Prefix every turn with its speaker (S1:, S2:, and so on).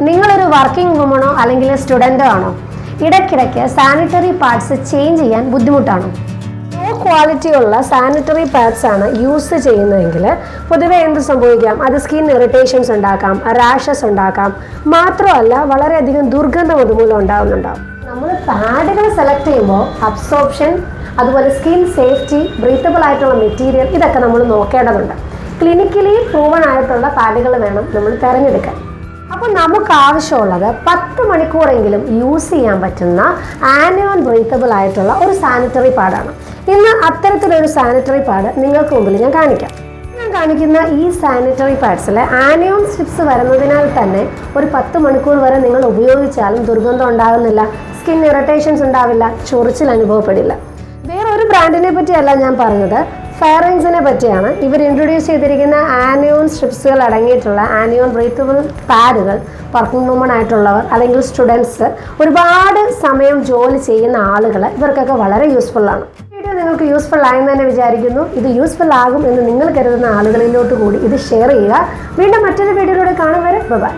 S1: നിങ്ങളൊരു വർക്കിംഗ് വുമണോ അല്ലെങ്കിൽ സ്റ്റുഡൻറ്റോ ആണോ? ഇടയ്ക്കിടയ്ക്ക് സാനിറ്ററി പാഡ്സ് ചേഞ്ച് ചെയ്യാൻ ബുദ്ധിമുട്ടാണോ? ലോ ക്വാളിറ്റി ഉള്ള സാനിറ്ററി പാഡ്സ് ആണ് യൂസ് ചെയ്യുന്നതെങ്കിൽ പൊതുവെ എന്ത് സംഭവിക്കാം? അത് സ്കിൻ ഇറിറ്റേഷൻസ് ഉണ്ടാക്കാം, റാഷസ് ഉണ്ടാക്കാം, മാത്രമല്ല വളരെയധികം ദുർഗന്ധം അതുമൂലം ഉണ്ടാകുന്നുണ്ടാവും. നമ്മൾ പാഡുകൾ സെലക്ട് ചെയ്യുമ്പോൾ അബ്സോർപ്ഷൻ, അതുപോലെ സ്കിൻ സേഫ്റ്റി, ബ്രീത്തബിൾ ആയിട്ടുള്ള മെറ്റീരിയൽ, ഇതൊക്കെ നമ്മൾ നോക്കേണ്ടതുണ്ട്. ക്ലിനിക്കലി പ്രൂവൺ ആയിട്ടുള്ള പാഡുകൾ വേണം നമ്മൾ തിരഞ്ഞെടുക്കാൻ. അപ്പോൾ നമുക്ക് ആവശ്യമുള്ളത് 10 മണിക്കൂറെങ്കിലും യൂസ് ചെയ്യാൻ പറ്റുന്ന ആനിയോൺ ബ്രീത്തബിൾ ആയിട്ടുള്ള ഒരു സാനിറ്ററി പാഡാണ്. ഇന്ന് അത്തരത്തിലൊരു സാനിറ്ററി പാഡ് നിങ്ങൾക്ക് മുമ്പിൽ ഞാൻ കാണിക്കാം. ഞാൻ കാണിക്കുന്ന ഈ സാനിറ്ററി പാഡ്സിൽ ആനിയോൺ സ്ട്രിപ്സ് വരുന്നതിനാൽ തന്നെ ഒരു 10 മണിക്കൂർ വരെ നിങ്ങൾ ഉപയോഗിച്ചാലും ദുർഗന്ധം ഉണ്ടാകുന്നില്ല, സ്കിൻ ഇറിറ്റേഷൻസ് ഉണ്ടാവില്ല, ചൊറിച്ചിൽ അനുഭവപ്പെടില്ല. വേറൊരു ബ്രാൻഡിനെ പറ്റിയല്ല ഞാൻ പറഞ്ഞത്, ഫെയറൻസിനെ പറ്റിയാണ്. ഇവർ ഇൻട്രൊഡ്യൂസ് ചെയ്തിരിക്കുന്ന ആനിയോൺ സ്ട്രിപ്സുകൾ അടങ്ങിയിട്ടുള്ള ആനിയോൺ ബ്രീത്തബിൾ പാഡുകൾ വർക്കിംഗ് വുമൺ ആയിട്ടുള്ളവർ അല്ലെങ്കിൽ സ്റ്റുഡൻസ്, ഒരുപാട് സമയം ജോലി ചെയ്യുന്ന ആളുകൾ, ഇവർക്കൊക്കെ വളരെ യൂസ്ഫുള്ളാണ്. വീഡിയോ നിങ്ങൾക്ക് യൂസ്ഫുൾ ആയെന്ന് തന്നെ വിചാരിക്കുന്നു. ഇത് യൂസ്ഫുൾ ആകും എന്ന് നിങ്ങൾ കരുതുന്ന ആളുകളിലോട്ട് കൂടി ഇത് ഷെയർ ചെയ്യുക. വീണ്ടും മറ്റൊരു വീഡിയോയിലൂടെ കാണും വരെ ബൈ.